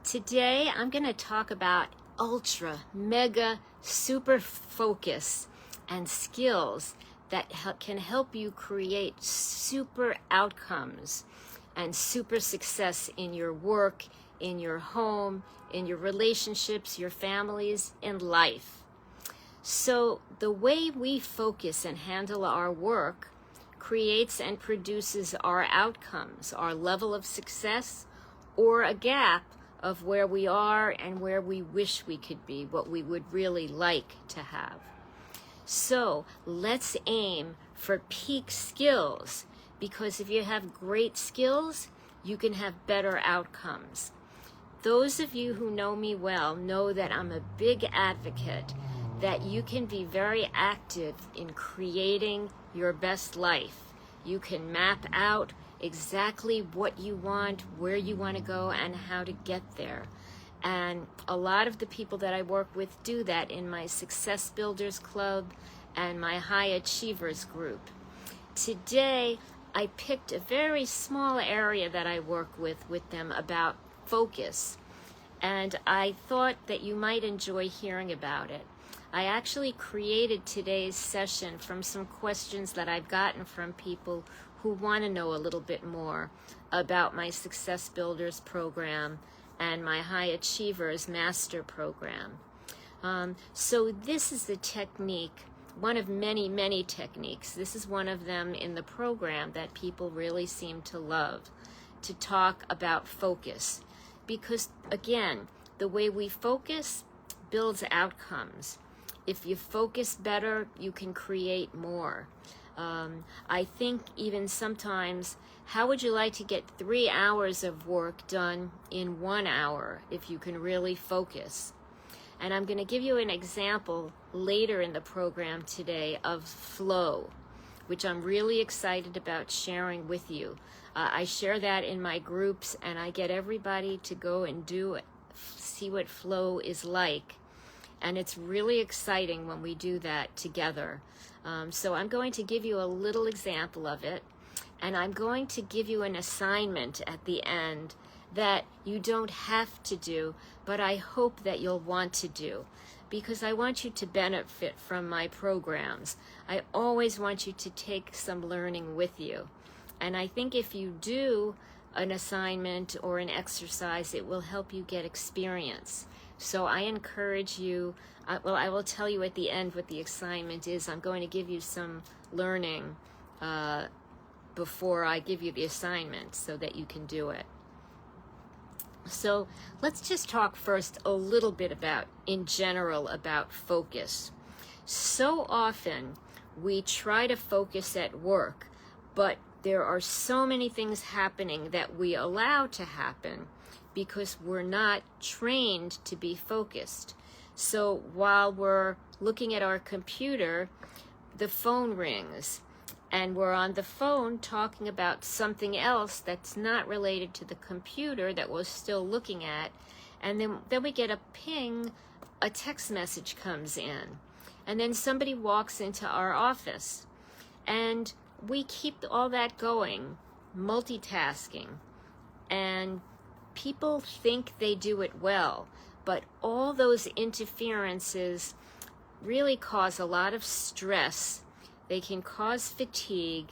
Today I'm going to talk about ultra, mega, super focus and skills that can help you create super outcomes and super success in your work, in your home, in your relationships, your families, in life. So the way we focus and handle our work creates and produces our outcomes, our level of success, or a gap of where we are and where we wish we could be, what we would really like to have. So let's aim for peak skills, because if you have great skills, you can have better outcomes. Those of you who know me well know that I'm a big advocate that you can be very active in creating your best life. You can map out exactly what you want, where you want to go, and how to get there. And a lot of the people that I work with do that in my Success Builders Club and my High Achievers group. Today, I picked a very small area that I work with them about focus, and I thought that you might enjoy hearing about it. I actually created today's session from some questions that I've gotten from people who want to know a little bit more about my Success Builders program and my High Achievers Master program. So this is the technique, one of many, many techniques. This is one of them in the program that people really seem to love, to talk about focus. Because, again, the way we focus builds outcomes. If you focus better, you can create more. I think even sometimes, how would you like to get 3 hours of work done in 1 hour if you can really focus? And I'm going to give you an example later in the program today of flow, which I'm really excited about sharing with you. I share that in my groups, and I get everybody to go and do it, see what flow is like. And it's really exciting when we do that together. So I'm going to give you a little example of it, and I'm going to give you an assignment at the end that you don't have to do, but I hope that you'll want to do, because I want you to benefit from my programs. I always want you to take some learning with you. And I think if you do an assignment or an exercise, it will help you get experience. So I encourage you, I will tell you at the end what the assignment is. I'm going to give you some learning before I give you the assignment so that you can do it. So let's just talk first a little bit about, in general, about focus. So often we try to focus at work, but there are so many things happening that we allow to happen because we're not trained to be focused. So while we're looking at our computer, the phone rings, and we're on the phone talking about something else that's not related to the computer that we're still looking at, and then we get a ping, a text message comes in, and then somebody walks into our office, and we keep all that going, multitasking, and people think they do it well, but all those interferences really cause a lot of stress. They can cause fatigue,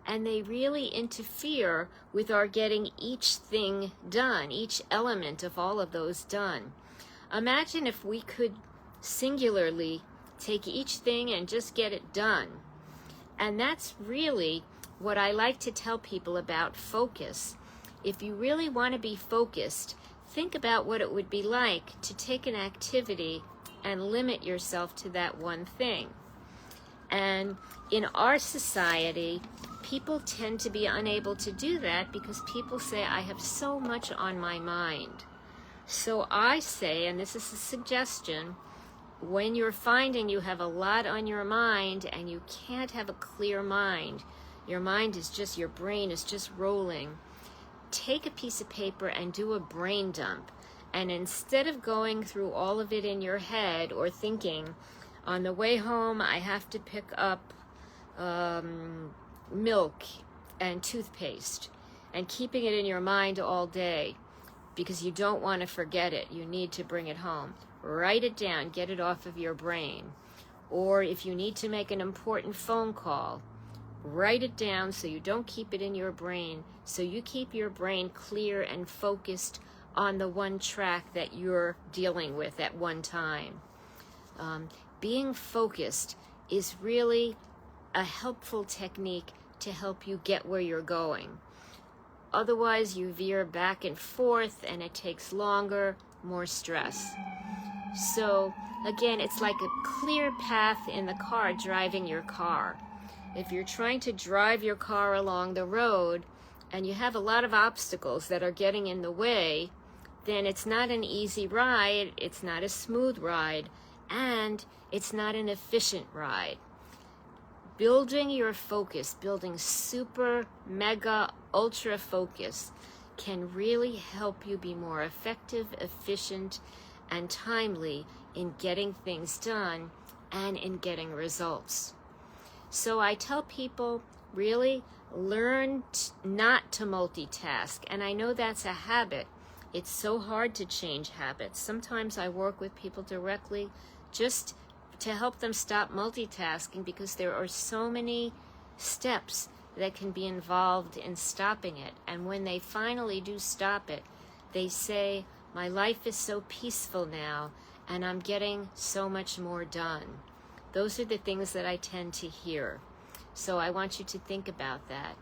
and they really interfere with our getting each thing done, each element of all of those done. Imagine if we could singularly take each thing and just get it done. And that's really what I like to tell people about focus. If you really want to be focused, think about what it would be like to take an activity and limit yourself to that one thing. And in our society, people tend to be unable to do that because people say, I have so much on my mind. So I say, and this is a suggestion, when you're finding you have a lot on your mind and you can't have a clear mind, your mind is just, your brain is just rolling, take a piece of paper and do a brain dump. And instead of going through all of it in your head or thinking, on the way home I have to pick up milk and toothpaste, and keeping it in your mind all day, because you don't want to forget it. You need to bring it home. Write it down, get it off of your brain. Or if you need to make an important phone call, write it down so you don't keep it in your brain, so you keep your brain clear and focused on the one track that you're dealing with at one time. Being focused is really a helpful technique to help you get where you're going. Otherwise, you veer back and forth and it takes longer, more stress. So again, it's like a clear path in the car, driving your car. If you're trying to drive your car along the road and you have a lot of obstacles that are getting in the way, then it's not an easy ride, it's not a smooth ride, and it's not an efficient ride. Building your focus, building super, mega, ultra focus can really help you be more effective, efficient, and timely in getting things done and in getting results. So I tell people, really learn not to multitask. And I know that's a habit. It's so hard to change habits. Sometimes I work with people directly just to help them stop multitasking, because there are so many steps that can be involved in stopping it. And when they finally do stop it, they say, my life is so peaceful now, and I'm getting so much more done. Those are the things that I tend to hear. So I want you to think about that.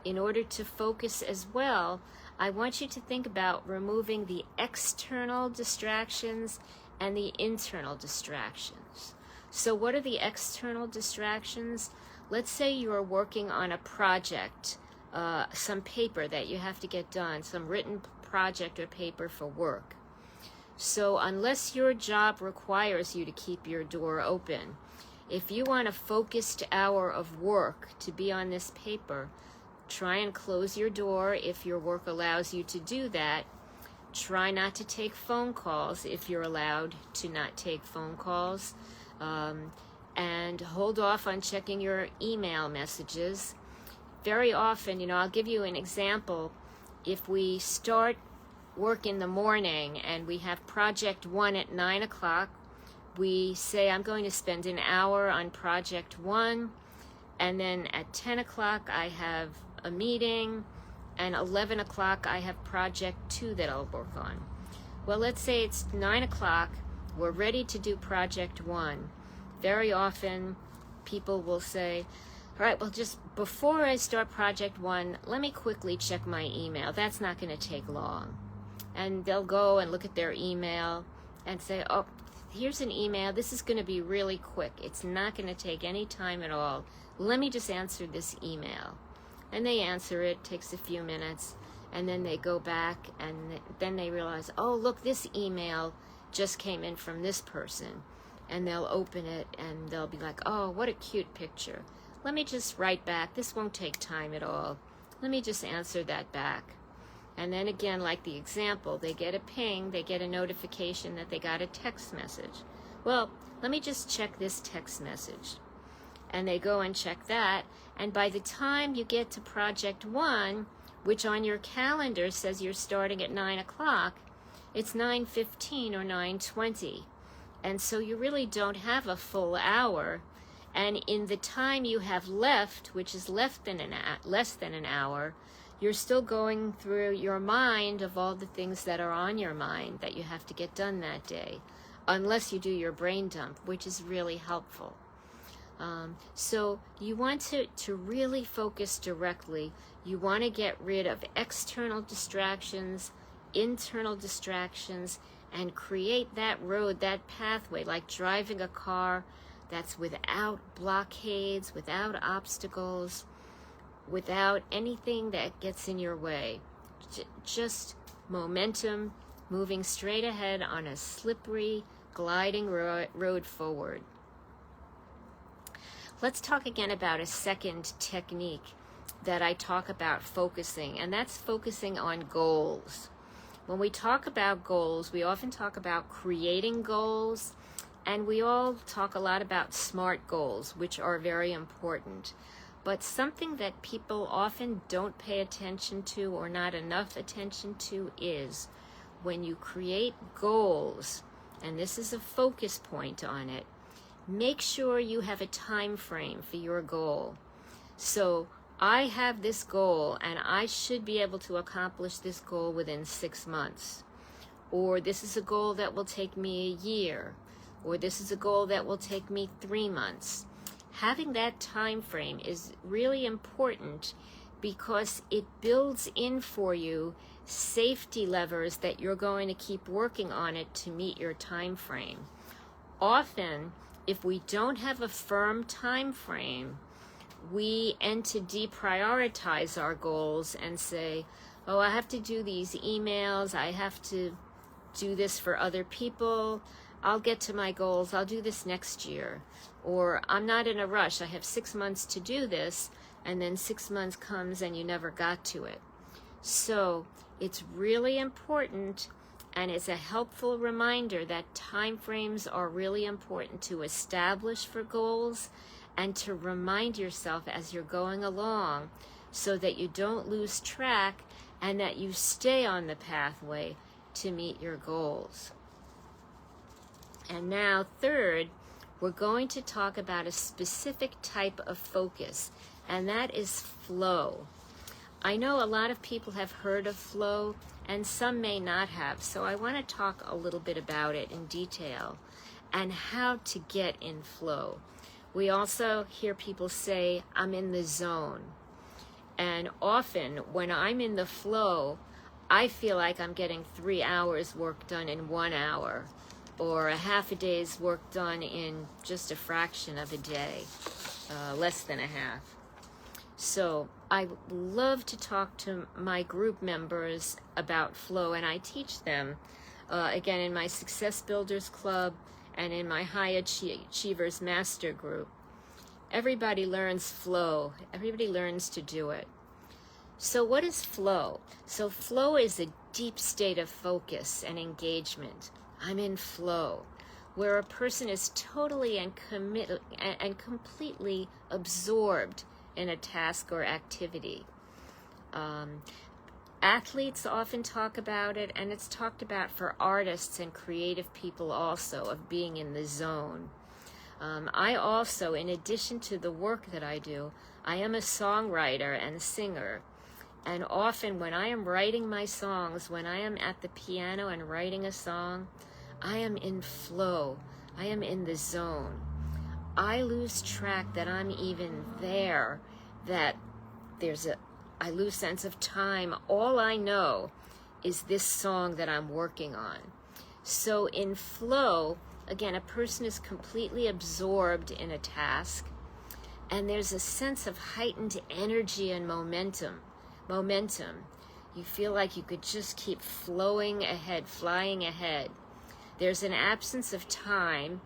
In order to focus as well, I want you to think about removing the external distractions and the internal distractions. So what are the external distractions? Let's say you are working on a project, some paper that you have to get done, some written project or paper for work. So unless your job requires you to keep your door open, if you want a focused hour of work to be on this paper, try and close your door if your work allows you to do that. Try not to take phone calls if you're allowed to not take phone calls. And hold off on checking your email messages. Very often, I'll give you an example. If we start work in the morning and we have project 1 at 9 o'clock, we say, I'm going to spend an hour on project 1, and then at 10 o'clock I have a meeting, and 11 o'clock I have project 2 that I'll work on. Well, let's say it's 9 o'clock, we're ready to do project 1. Very often people will say, all right, well, just before I start project 1, let me quickly check my email. That's not going to take long. And they'll go and look at their email and say, oh, here's an email. This is going to be really quick. It's not going to take any time at all. Let me just answer this email. And they answer it, takes a few minutes, and then they go back and then they realize, oh, look, this email just came in from this person. And they'll open it and they'll be like, oh, what a cute picture. Let me just write back. This won't take time at all. Let me just answer that back. And then again, like the example, they get a ping, they get a notification that they got a text message. Well, let me just check this text message. And they go and check that. And by the time you get to project 1, which on your calendar says you're starting at 9 o'clock, it's 9:15 or 9:20. And so you really don't have a full hour. And in the time you have left, which is less than an hour, you're still going through your mind of all the things that are on your mind that you have to get done that day, unless you do your brain dump, which is really helpful. So you want to really focus directly. You want to get rid of external distractions, internal distractions, and create that road, that pathway, like driving a car that's without blockades, without obstacles, without anything that gets in your way. Just momentum, moving straight ahead on a slippery, gliding road forward. Let's talk again about a second technique that I talk about focusing, and that's focusing on goals. When we talk about goals, we often talk about creating goals, and we all talk a lot about SMART goals, which are very important. But something that people often don't pay attention to, or not enough attention to, is when you create goals, and this is a focus point on it, make sure you have a time frame for your goal. So I have this goal and I should be able to accomplish this goal within 6 months. Or this is a goal that will take me a year. Or this is a goal that will take me 3 months. Having that time frame is really important because it builds in for you safety levers that you're going to keep working on it to meet your time frame. Often, if we don't have a firm time frame, we end to deprioritize our goals and say, oh, I have to do these emails, I have to do this for other people, I'll get to my goals, I'll do this next year. Or I'm not in a rush, I have 6 months to do this, and then 6 months comes and you never got to it. So it's really important, and it's a helpful reminder that time frames are really important to establish for goals and to remind yourself as you're going along so that you don't lose track and that you stay on the pathway to meet your goals. And now, third, we're going to talk about a specific type of focus, and that is flow. I know a lot of people have heard of flow, and some may not have, so I want to talk a little bit about it in detail and how to get in flow. We also hear people say, I'm in the zone. And often when I'm in the flow, I feel like I'm getting 3 hours work done in 1 hour, or a half a day's work done in just a fraction of a day, less than a half. So I love to talk to my group members about flow, and I teach them, again, in my Success Builders Club and in my High Achievers Master Group. Everybody learns flow. Everybody learns to do it. So what is flow? So flow is a deep state of focus and engagement. I'm in flow, where a person is totally and committed and completely absorbed in a task or activity. Athletes often talk about it, and it's talked about for artists and creative people also, of being in the zone. I also, in addition to the work that I do, I am a songwriter and singer. And often when I am writing my songs, when I am at the piano and writing a song, I am in flow. I am in the zone. I lose track that I'm even there, that I lose sense of time. All I know is this song that I'm working on. So in flow, again, a person is completely absorbed in a task, and there's a sense of heightened energy and momentum. You feel like you could just keep flowing ahead, flying ahead. There's an absence of time.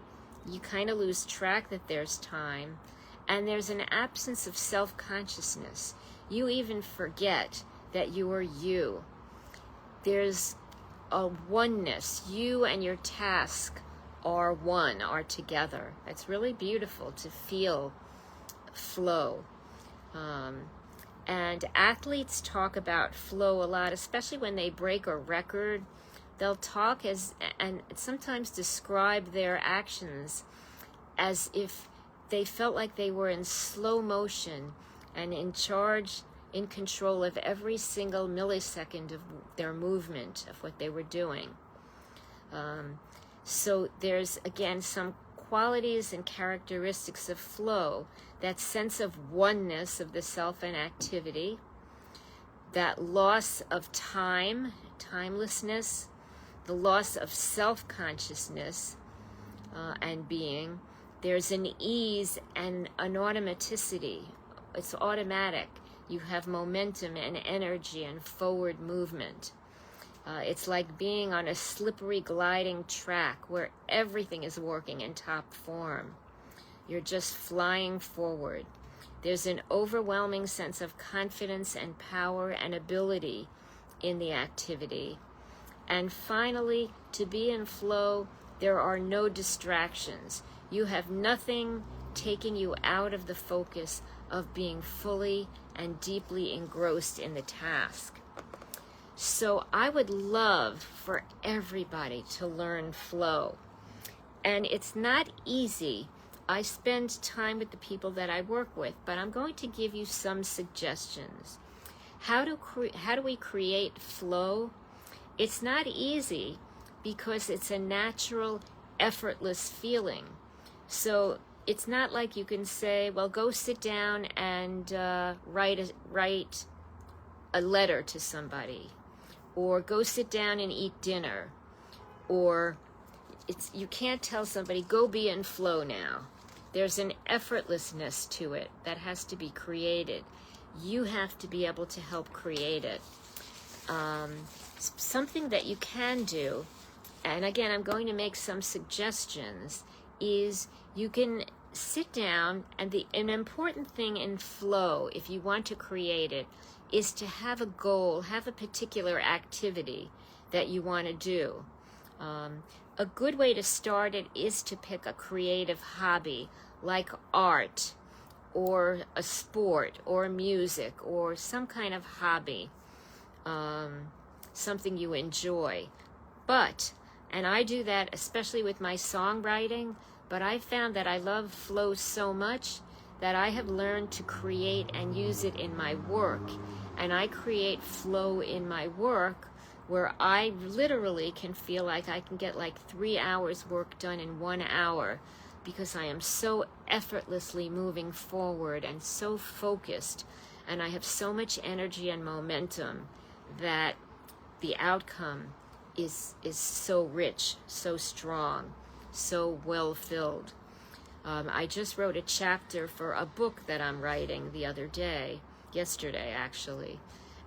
You kind of lose track that there's time. And there's an absence of self-consciousness. You even forget that you are you. There's a oneness. You and your task are one, are together. It's really beautiful to feel flow. And athletes talk about flow a lot, especially when they break a record. They'll talk and sometimes describe their actions as if they felt like they were in slow motion and in charge, in control of every single millisecond of their movement, of what they were doing. So there's, again, some qualities and characteristics of flow, that sense of oneness of the self and activity, that loss of time, timelessness, the loss of self-consciousness and being. There's an ease and an automaticity. It's automatic. You have momentum and energy and forward movement. It's like being on a slippery gliding track where everything is working in top form. You're just flying forward. There's an overwhelming sense of confidence and power and ability in the activity. And finally, to be in flow, there are no distractions. You have nothing taking you out of the focus of being fully and deeply engrossed in the task. So I would love for everybody to learn flow. And it's not easy. I spend time with the people that I work with, but I'm going to give you some suggestions. How do we create flow? It's not easy because it's a natural, effortless feeling. So it's not like you can say, well, go sit down and write a letter to somebody, or go sit down and eat dinner, or you can't tell somebody, go be in flow now. There's an effortlessness to it that has to be created. You have to be able to help create it. Something that you can do, and again, I'm going to make some suggestions, is you can sit down, and an important thing in flow, if you want to create it, is to have a goal, have a particular activity that you want to do. A good way to start it is to pick a creative hobby like art or a sport or music or some kind of hobby, something you enjoy. And I do that especially with my songwriting, but I found that I love flow so much that I have learned to create and use it in my work. And I create flow in my work where I literally can feel like I can get like 3 hours work done in 1 hour, because I am so effortlessly moving forward and so focused, and I have so much energy and momentum that the outcome is so rich, so strong, so well filled. I just wrote a chapter for a book that I'm writing yesterday actually,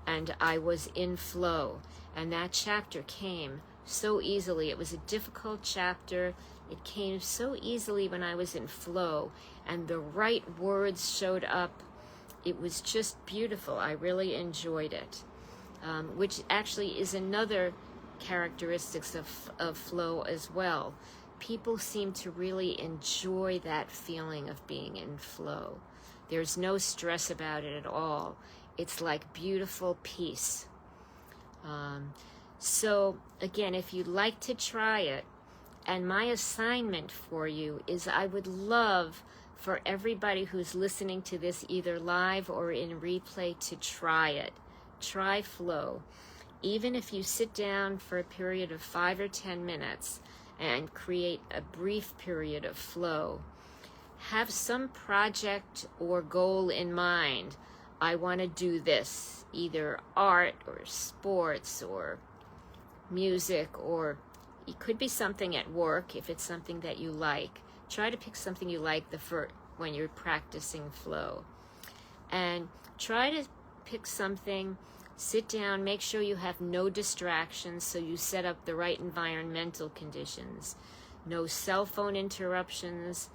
and I was in flow, and that chapter came so easily. It was a difficult chapter. It came so easily when I was in flow, and the right words showed up. It was just beautiful. I really enjoyed it, which actually is another characteristics of flow as well. People seem to really enjoy that feeling of being in flow. There's no stress about it at all. It's like beautiful peace. So again, if you'd like to try it, and my assignment for you is, I would love for everybody who's listening to this either live or in replay to try it. Try flow. Even if you sit down for a period of 5 or 10 minutes and create a brief period of flow, have some project or goal in mind. I want to do this, either art or sports or music, or it could be something at work if it's something that you like. Try to pick something you like when you're practicing flow. And try to pick something, sit down, make sure you have no distractions, so you set up the right environmental conditions. No cell phone interruptions,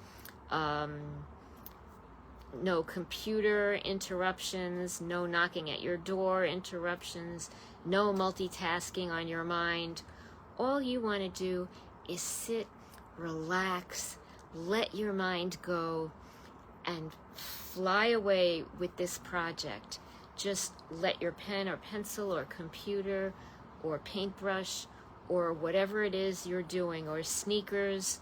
no computer interruptions, no knocking at your door interruptions, no multitasking on your mind. All you want to do is sit, relax, let your mind go, and fly away with this project. Just let your pen or pencil or computer or paintbrush or whatever it is you're doing, or sneakers,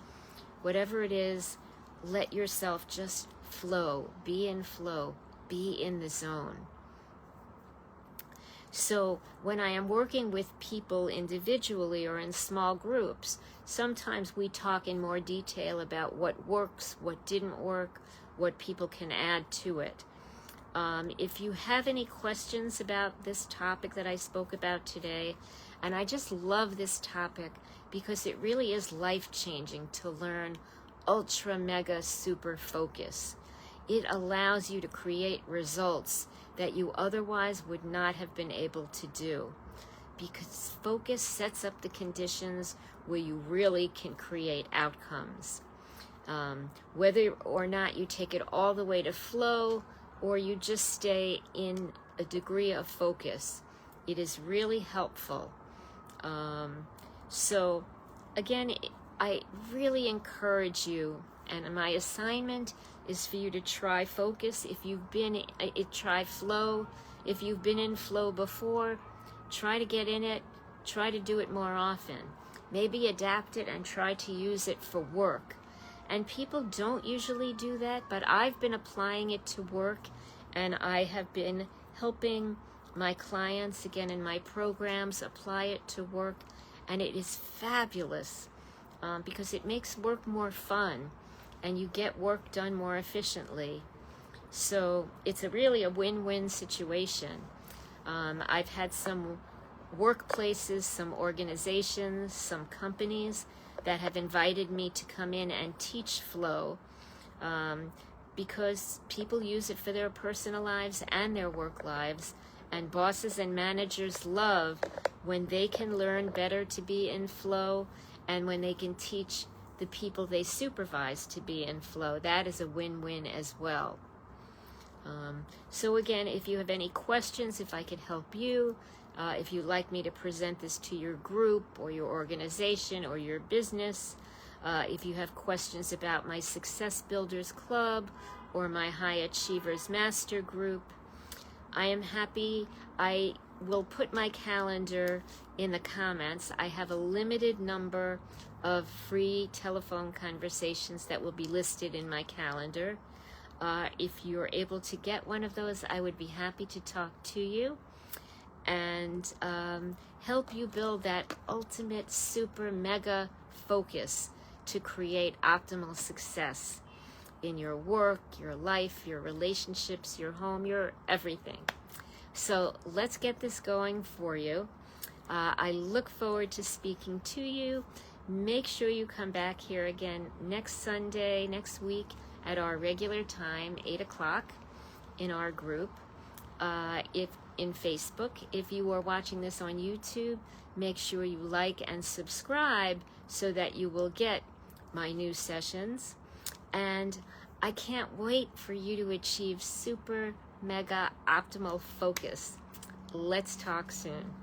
whatever it is, let yourself just flow, be in the zone. So when I am working with people individually or in small groups, sometimes we talk in more detail about what works, what didn't work, what people can add to it. If you have any questions about this topic that I spoke about today, and I just love this topic because it really is life-changing to learn ultra mega super focus. It allows you to create results that you otherwise would not have been able to do, because focus sets up the conditions where you really can create outcomes. Whether or not you take it all the way to flow or you just stay in a degree of focus, it is really helpful. So again, I really encourage you, and my assignment is for you to try focus. If you've been, try flow. If you've been in flow before, try to get in it, try to do it more often. Maybe adapt it and try to use it for work. And people don't usually do that, but I've been applying it to work, and I have been helping my clients, again, in my programs, apply it to work, and it is fabulous because it makes work more fun, and you get work done more efficiently. So it's really a win-win situation. I've had some workplaces, some organizations, some companies that have invited me to come in and teach flow because people use it for their personal lives and their work lives, and bosses and managers love when they can learn better to be in flow and when they can teach the people they supervise to be in flow. That is a win-win as well. So again, if you have any questions, if I could help you, if you'd like me to present this to your group or your organization or your business, if you have questions about my Success Builders Club or my High Achievers Master Group, I am happy. I will put my calendar in the comments. I have a limited number of free telephone conversations that will be listed in my calendar. If you're able to get one of those, I would be happy to talk to you and help you build that ultimate super mega focus to create optimal success in your work, your life, your relationships, your home, your everything. So let's get this going for you. I look forward to speaking to you. Make sure you come back here again next Sunday, next week at our regular time, 8 o'clock in our group. If in Facebook, if you are watching this on YouTube, make sure you like and subscribe so that you will get my new sessions. And I can't wait for you to achieve super mega optimal focus. Let's talk soon.